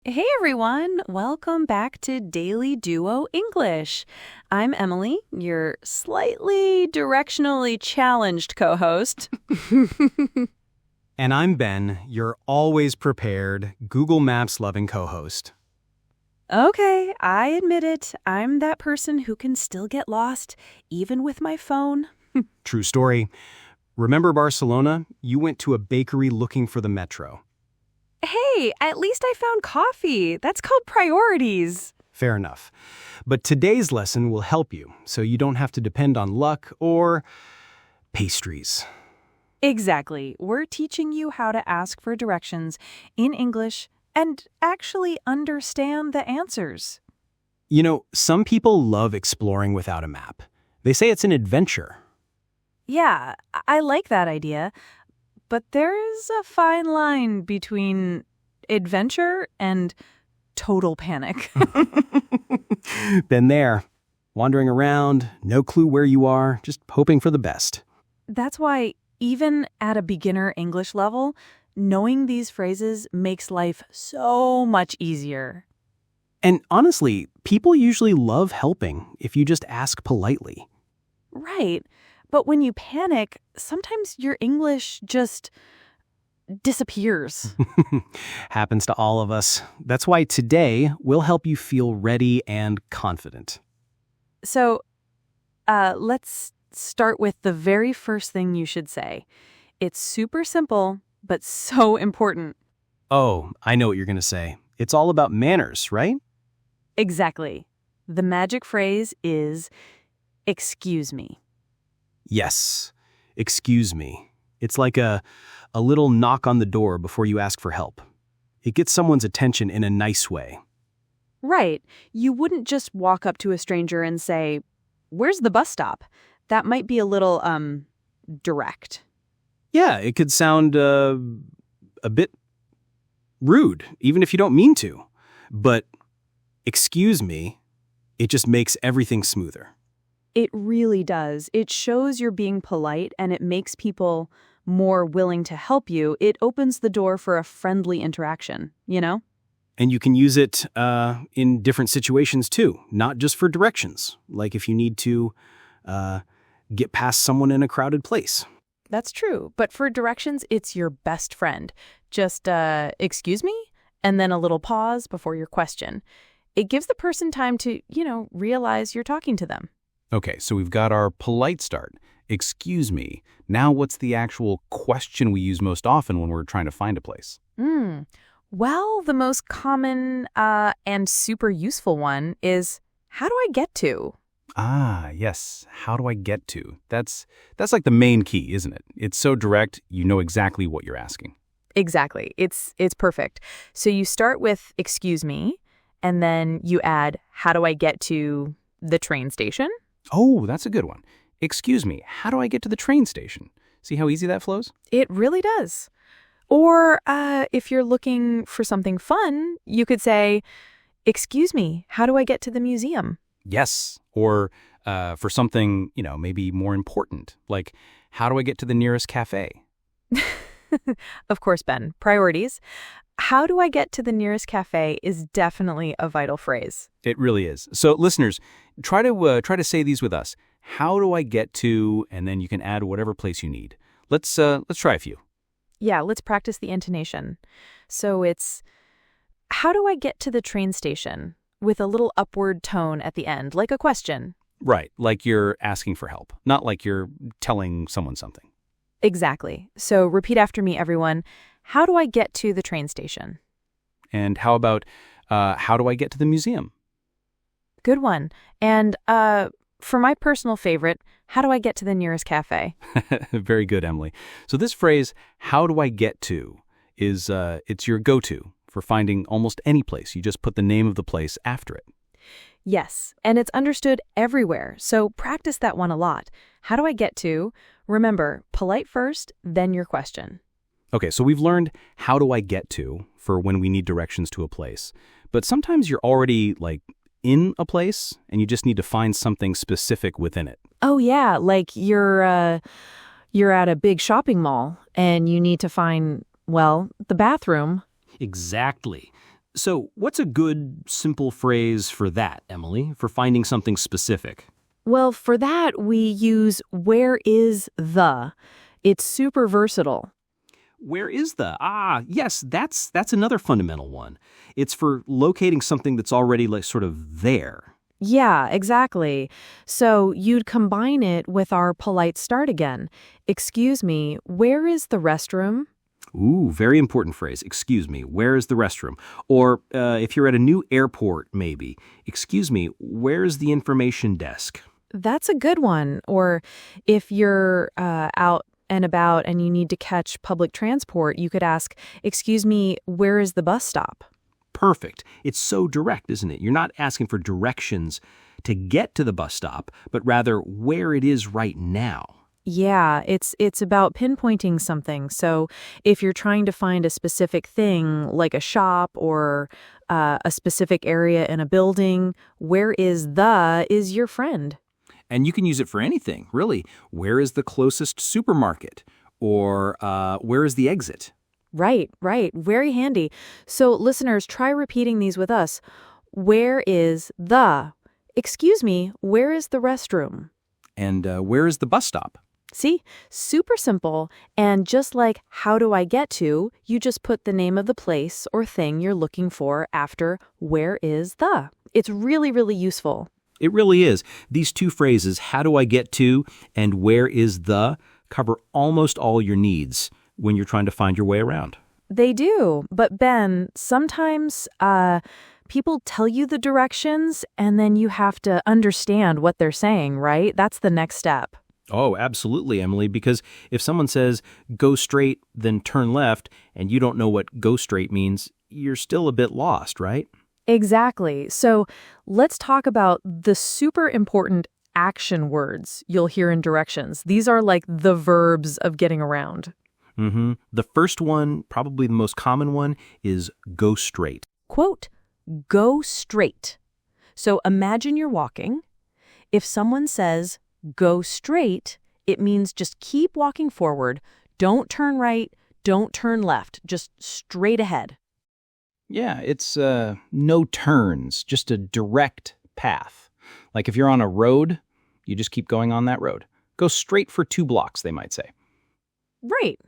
Hey everyone, welcome back to Daily Duo English. I'm Emily, your slightly directionally challenged co-host. And I'm Ben, your always prepared, Google Maps loving co-host. Okay, I admit it. I'm that person who can still get lost, even with my phone. True story. Remember Barcelona? You went to a bakery looking for the metro. Hey, at least I found coffee. That's called priorities. Fair enough. But today's lesson will help you, so you don't have to depend on luck or pastries. Exactly. We're teaching you how to ask for directions in English and actually understand the answers. You know, some people love exploring without a map. They say it's an adventure. Yeah, I like that idea. But there is a fine line between adventure and total panic. Been there. Wandering around, no clue where you are, just hoping for the best. That's why, even at a beginner English level, knowing these phrases makes life so much easier. And honestly, people usually love helping if you just ask politely. Right. But when you panic, sometimes your English just disappears. Happens to all of us. That's why today we'll help you feel ready and confident. So, let's start with the very first thing you should say. It's super simple, but so important. Oh, I know what you're going to say. It's all about manners, right? Exactly. The magic phrase is, excuse me. Yes. Excuse me. It's like a little knock on the door before you ask for help. It gets someone's attention in a nice way. Right. You wouldn't just walk up to a stranger and say, "Where's the bus stop?" That might be a little, direct. Yeah, it could sound a bit rude, even if you don't mean to. But excuse me, it just makes everything smoother. It really does. It shows you're being polite and it makes people more willing to help you. It opens the door for a friendly interaction, you know? And you can use it in different situations too, not just for directions, like if you need to get past someone in a crowded place. That's true. But for directions, it's your best friend. Just, excuse me? And then a little pause before your question. It gives the person time to, realize you're talking to them. Okay, so we've got our polite start. Excuse me. Now what's the actual question we use most often when we're trying to find a place? Well, the most common and super useful one is, how do I get to? Ah, yes. How do I get to? That's like the main key, isn't it? It's so direct, you know exactly what you're asking. Exactly. It's perfect. So you start with, excuse me, and then you add, how do I get to the train station? Oh, that's a good one. Excuse me, how do I get to the train station? See how easy that flows? It really does. Or if you're looking for something fun, you could say, excuse me, how do I get to the museum? Yes. Or for something, maybe more important, like how do I get to the nearest cafe? Of course, Ben, priorities. How do I get to the nearest cafe is definitely a vital phrase. It really is. So listeners, try to say these with us. How do I get to, and then you can add whatever place you need. Let's try a few. Yeah, let's practice the intonation. So it's, how do I get to the train station? With a little upward tone at the end, like a question. Right, like you're asking for help, not like you're telling someone something. Exactly. So repeat after me, everyone. How do I get to the train station? And how about, how do I get to the museum? Good one. And for my personal favorite, how do I get to the nearest cafe? Very good, Emily. So this phrase, how do I get to, is it's your go-to for finding almost any place. You just put the name of the place after it. Yes, and it's understood everywhere, so practice that one a lot. How do I get to? Remember, polite first, then your question. Okay, so we've learned how do I get to for when we need directions to a place. But sometimes you're already, in a place and you just need to find something specific within it. Oh, yeah, like you're at a big shopping mall and you need to find, the bathroom. Exactly. So, what's a good, simple phrase for that, Emily, for finding something specific? Well, for that, we use where is the. It's super versatile. Where is the? Yes, that's another fundamental one. It's for locating something that's already sort of there. Yeah, exactly. So you'd combine it with our polite start again. Excuse me, where is the restroom? Ooh, very important phrase. Excuse me, where is the restroom? Or if you're at a new airport, maybe. Excuse me, where's the information desk? That's a good one. Or if you're out and about and you need to catch public transport, you could ask, excuse me, where is the bus stop? Perfect. It's so direct, isn't it? You're not asking for directions to get to the bus stop, but rather where it is right now. Yeah, it's about pinpointing something. So if you're trying to find a specific thing, like a shop or a specific area in a building, where is your friend. And you can use it for anything, really. Where is the closest supermarket? Or where is the exit? Right. Very handy. So listeners, try repeating these with us. Where is the? Excuse me, where is the restroom? And where is the bus stop? See, super simple. And just like how do I get to, you just put the name of the place or thing you're looking for after where is the. It's really, really useful. It really is. These two phrases, how do I get to and where is the, cover almost all your needs when you're trying to find your way around. They do. But Ben, sometimes people tell you the directions and then you have to understand what they're saying, right? That's the next step. Oh, absolutely, Emily, because if someone says go straight, then turn left, and you don't know what go straight means, you're still a bit lost, right? Exactly. So let's talk about the super important action words you'll hear in directions. These are like the verbs of getting around. The first one, probably the most common one, is go straight. Quote, go straight. So imagine you're walking. If someone says go straight, it means just keep walking forward. Don't turn right. Don't turn left. Just straight ahead. Yeah, it's no turns, just a direct path. Like if you're on a road, you just keep going on that road. Go straight for 2 blocks, they might say. Right.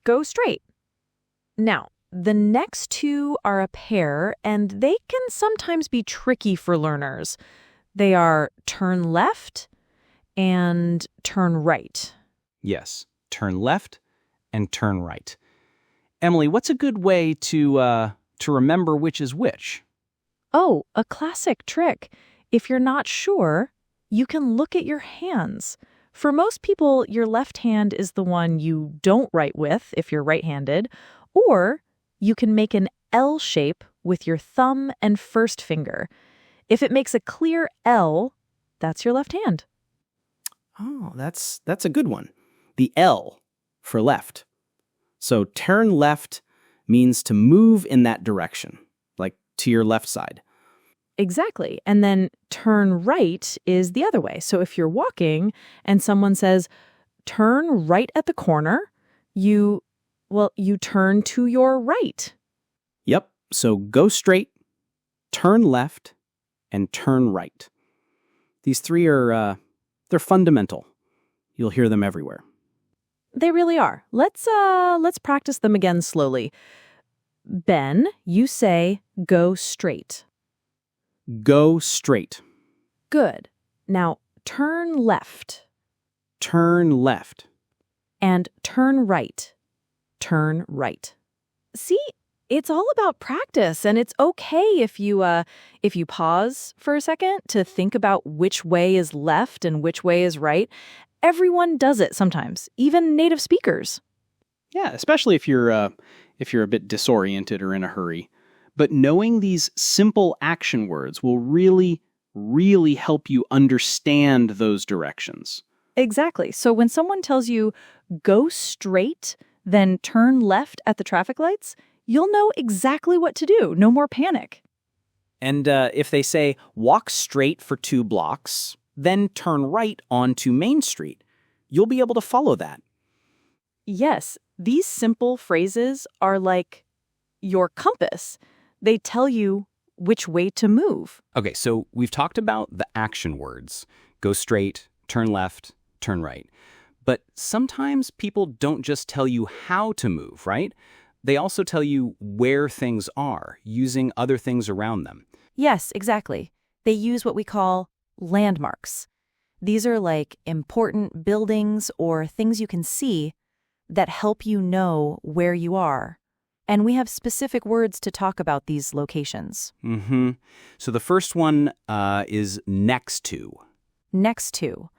Go straight. Now, the next two are a pair, and they can sometimes be tricky for learners. They are turn left and turn right. Yes, turn left and turn right. Emily, what's a good way to remember which is which? Oh, a classic trick. If you're not sure, you can look at your hands. For most people, your left hand is the one you don't write with if you're right-handed, or you can make an L shape with your thumb and first finger. If it makes a clear L, that's your left hand. Oh, that's a good one. The L for left. So turn left means to move in that direction, like to your left side. Exactly. And then turn right is the other way. So if you're walking and someone says, turn right at the corner, you turn to your right. Yep. So go straight, turn left, and turn right. These three are, they're fundamental. You'll hear them everywhere. They really are. Let's practice them again slowly. Ben, you say go straight. Go straight. Good. Now turn left. Turn left. And turn right. Turn right. See, it's all about practice, and it's okay if you pause for a second to think about which way is left and which way is right. Everyone does it sometimes, even native speakers. Yeah, especially if you're a bit disoriented or in a hurry. But knowing these simple action words will really, really help you understand those directions. Exactly. So when someone tells you, go straight, then turn left at the traffic lights, you'll know exactly what to do. No more panic. And if they say, walk straight for 2 blocks, then turn right onto Main Street, you'll be able to follow that. Yes, these simple phrases are like your compass. They tell you which way to move. Okay, so we've talked about the action words. Go straight, turn left, turn right. But sometimes people don't just tell you how to move, right? They also tell you where things are, using other things around them. Yes, exactly. They use what we call landmarks. These are like important buildings or things you can see that help you know where you are. And we have specific words to talk about these locations. So the first one is next to. Next to.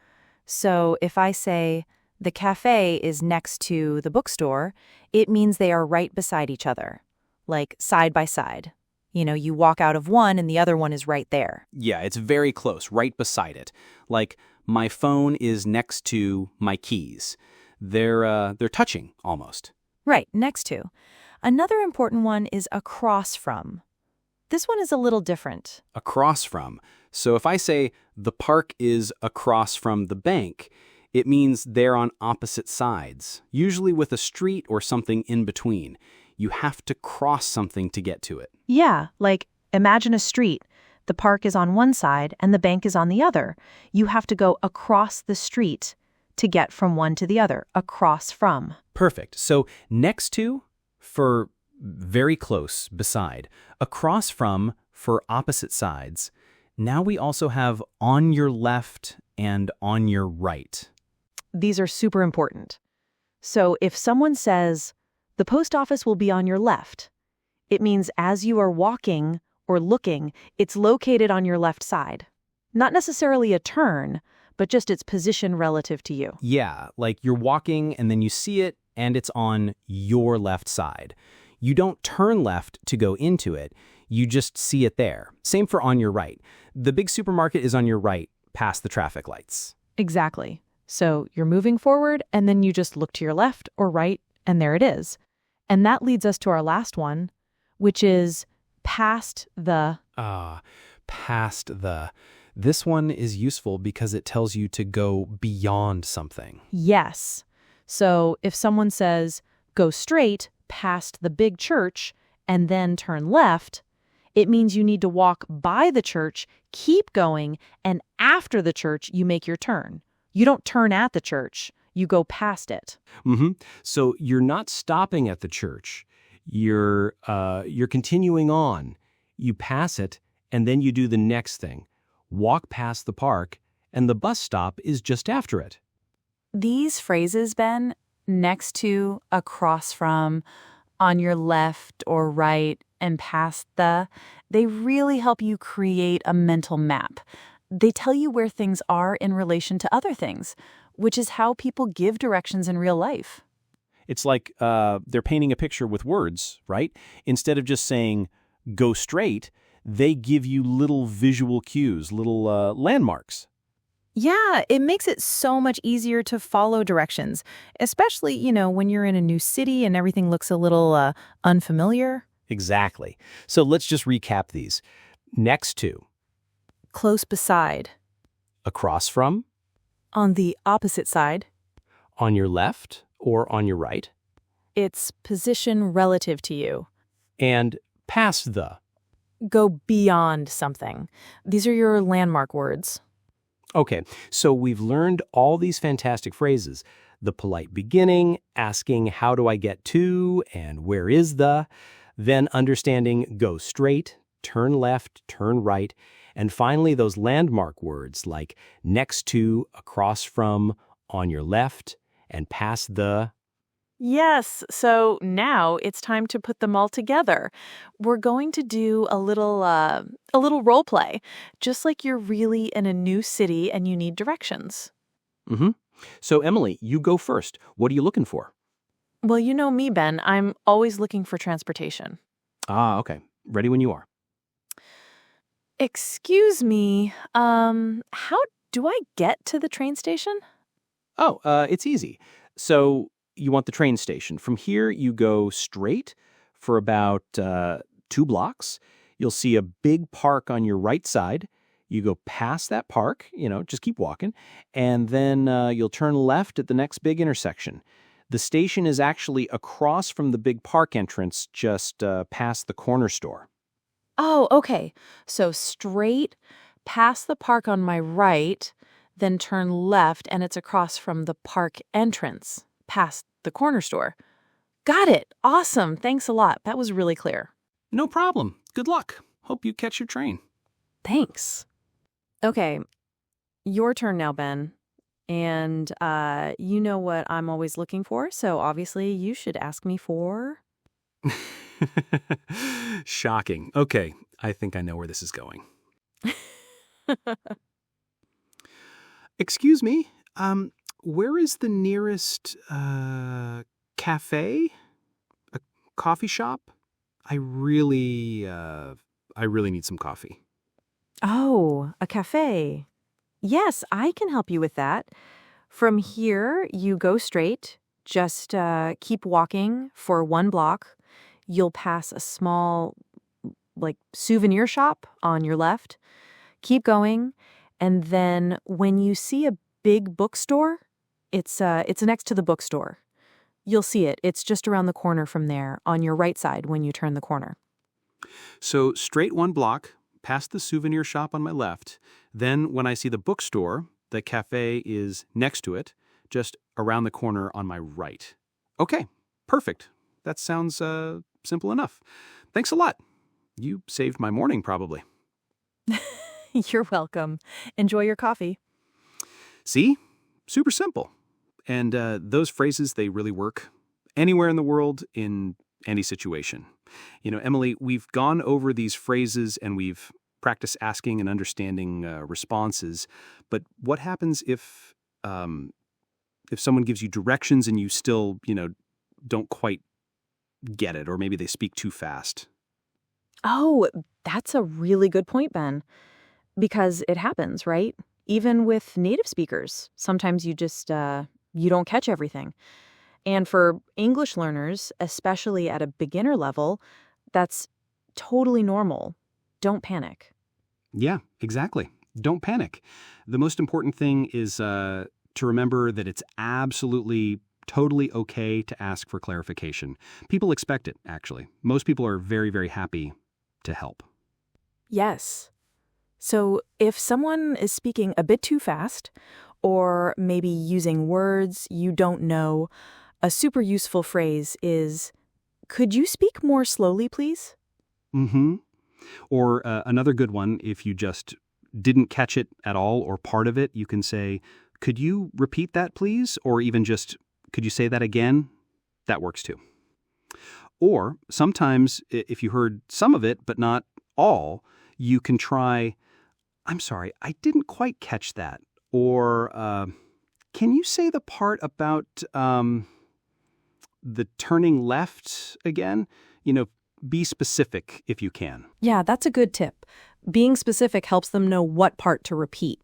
So if I say, the cafe is next to the bookstore, it means they are right beside each other, like side by side. You know, you walk out of one and the other one is right there. Yeah, it's very close, right beside it. Like, my phone is next to my keys. They're touching, almost. Right, next to. Another important one is across from. This one is a little different. Across from. So if I say, the park is across from the bank, it means they're on opposite sides, usually with a street or something in between. You have to cross something to get to it. Yeah, like imagine a street. The park is on one side and the bank is on the other. You have to go across the street to get from one to the other, across from. Perfect. So next to for very close, beside. Across from for opposite sides. Now we also have on your left and on your right. These are super important. So if someone says, the post office will be on your left, it means as you are walking or looking, it's located on your left side. Not necessarily a turn, but just its position relative to you. Yeah, like you're walking and then you see it and it's on your left side. You don't turn left to go into it. You just see it there. Same for on your right. The big supermarket is on your right, past the traffic lights. Exactly. So you're moving forward, and then you just look to your left or right, and there it is. And that leads us to our last one, which is past the. Past the. This one is useful because it tells you to go beyond something. Yes. So if someone says, go straight past the big church and then turn left, it means you need to walk by the church, keep going, and after the church, you make your turn. You don't turn at the church. You go past it. So you're not stopping at the church. You're continuing on. You pass it, and then you do the next thing. Walk past the park, and the bus stop is just after it. These phrases, Ben, next to, across from, on your left or right, and past the, they really help you create a mental map. They tell you where things are in relation to other things, which is how people give directions in real life. It's like they're painting a picture with words, right? Instead of just saying, go straight, they give you little visual cues, little landmarks. Yeah, it makes it so much easier to follow directions, especially, when you're in a new city and everything looks a little unfamiliar. Exactly. So let's just recap these. Next to. Close beside. Across from. On the opposite side. On your left or on your right. Its position relative to you. And past the. Go beyond something. These are your landmark words. Okay, so we've learned all these fantastic phrases. The polite beginning, asking how do I get to, and where is the, then understanding go straight, turn left, turn right, and finally those landmark words like next to, across from, on your left, and past the. Yes, so now it's time to put them all together. We're going to do a little role play, just like you're really in a new city and you need directions. So Emily, you go first. What are you looking for? Well, you know me, Ben. I'm always looking for transportation. Okay. Ready when you are. Excuse me, how do I get to the train station? It's easy. So you want the train station. From here, you go straight for about 2 blocks. You'll see a big park on your right side. You go past that park, just keep walking. And then you'll turn left at the next big intersection. The station is actually across from the big park entrance, just past the corner store. Oh, okay. So straight past the park on my right, then turn left, and it's across from the park entrance, past the corner store. Got it. Awesome. Thanks a lot. That was really clear. No problem. Good luck. Hope you catch your train. Thanks. Okay, your turn now, Ben. And you know what I'm always looking for, so obviously you should ask me for... Shocking. Okay, I think I know where this is going. Excuse me, where is the nearest cafe? A coffee shop? I really need some coffee. Oh, a cafe. Yes, I can help you with that. From here, you go straight. Just keep walking for 1 block. You'll pass a small, souvenir shop on your left. Keep going. And then when you see a big bookstore, it's next to the bookstore. You'll see it. It's just around the corner from there, on your right side when you turn the corner. So straight 1 block, past the souvenir shop on my left. Then when I see the bookstore, the cafe is next to it, just around the corner on my right. Okay, perfect. That sounds simple enough. Thanks a lot. You saved my morning, probably. You're welcome. Enjoy your coffee. See? Super simple. And those phrases, they really work anywhere in the world, in any situation. You know, Emily, we've gone over these phrases and we've practiced asking and understanding responses. But what happens if someone gives you directions and you still, don't quite get it, or maybe they speak too fast? Oh, that's a really good point, Ben. Because it happens, right? Even with native speakers. Sometimes you just, you don't catch everything. And for English learners, especially at a beginner level, that's totally normal. Don't panic. Yeah, exactly. Don't panic. The most important thing is to remember that it's absolutely, totally okay to ask for clarification. People expect it, actually. Most people are very, very happy to help. Yes. So if someone is speaking a bit too fast, or maybe using words you don't know, a super useful phrase is, "Could you speak more slowly, please?" Mm-hmm. Or another good one, if you just didn't catch it at all or part of it, you can say, "Could you repeat that, please?" Or even just, "Could you say that again?" That works too. Or sometimes, if you heard some of it but not all, you can try, "I'm sorry, I didn't quite catch that." Or, "Can you say the part about the turning left again?" Be specific if you can. Yeah, that's a good tip. Being specific helps them know what part to repeat.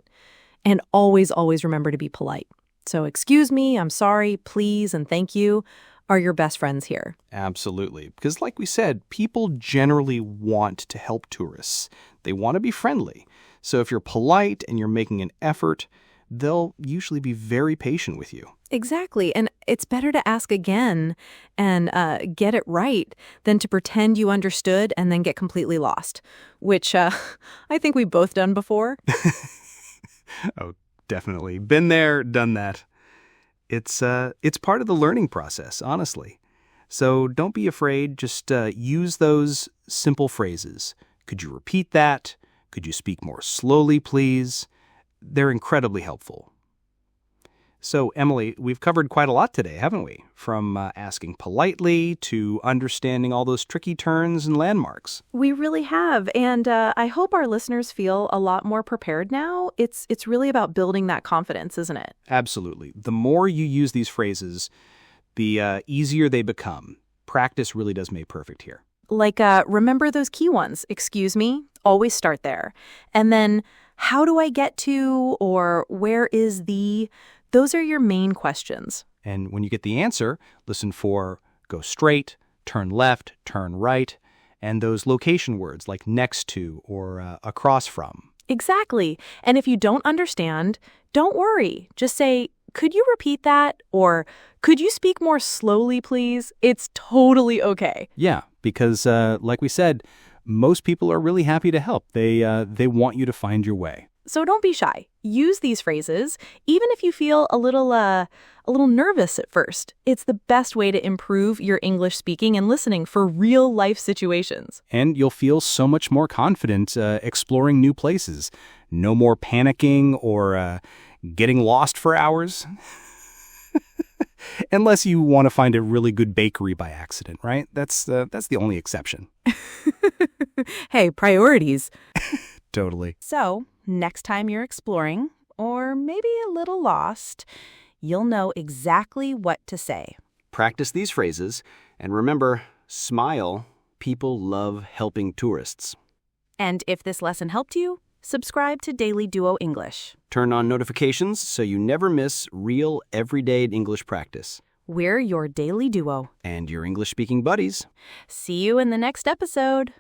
And always, always remember to be polite. So excuse me, I'm sorry, please, and thank you are your best friends here. Absolutely. Because like we said, people generally want to help tourists. They want to be friendly. So if you're polite and you're making an effort, they'll usually be very patient with you. Exactly. And it's better to ask again and get it right than to pretend you understood and then get completely lost, which I think we've both done before. Oh, definitely. Been there, done that. It's part of the learning process, honestly. So don't be afraid. Just use those simple phrases. Could you repeat that? Could you speak more slowly, please? They're incredibly helpful. So, Emily, we've covered quite a lot today, haven't we? From asking politely to understanding all those tricky turns and landmarks. We really have. And I hope our listeners feel a lot more prepared now. It's really about building that confidence, isn't it? Absolutely. The more you use these phrases, the easier they become. Practice really does make perfect here. Like, remember those key ones. Excuse me. Always start there. And then, how do I get to, or where is the... Those are your main questions. And when you get the answer, listen for go straight, turn left, turn right, and those location words like next to or across from. Exactly. And if you don't understand, don't worry. Just say, "Could you repeat that?" Or, "Could you speak more slowly, please?" It's totally okay. Yeah, because like we said, Most people are really happy to help. They want you to find your way. So don't be shy. Use these phrases, even if you feel a little nervous at first. It's the best way to improve your English speaking and listening for real life situations. And you'll feel so much more confident exploring new places. No more panicking or getting lost for hours. Unless you want to find a really good bakery by accident, right? That's the only exception. Hey, priorities. Totally. So, next time you're exploring, or maybe a little lost, you'll know exactly what to say. Practice these phrases, and remember, smile. People love helping tourists. And if this lesson helped you, subscribe to Daily Duo English. Turn on notifications so you never miss real, everyday English practice. We're your Daily Duo. And your English-speaking buddies. See you in the next episode.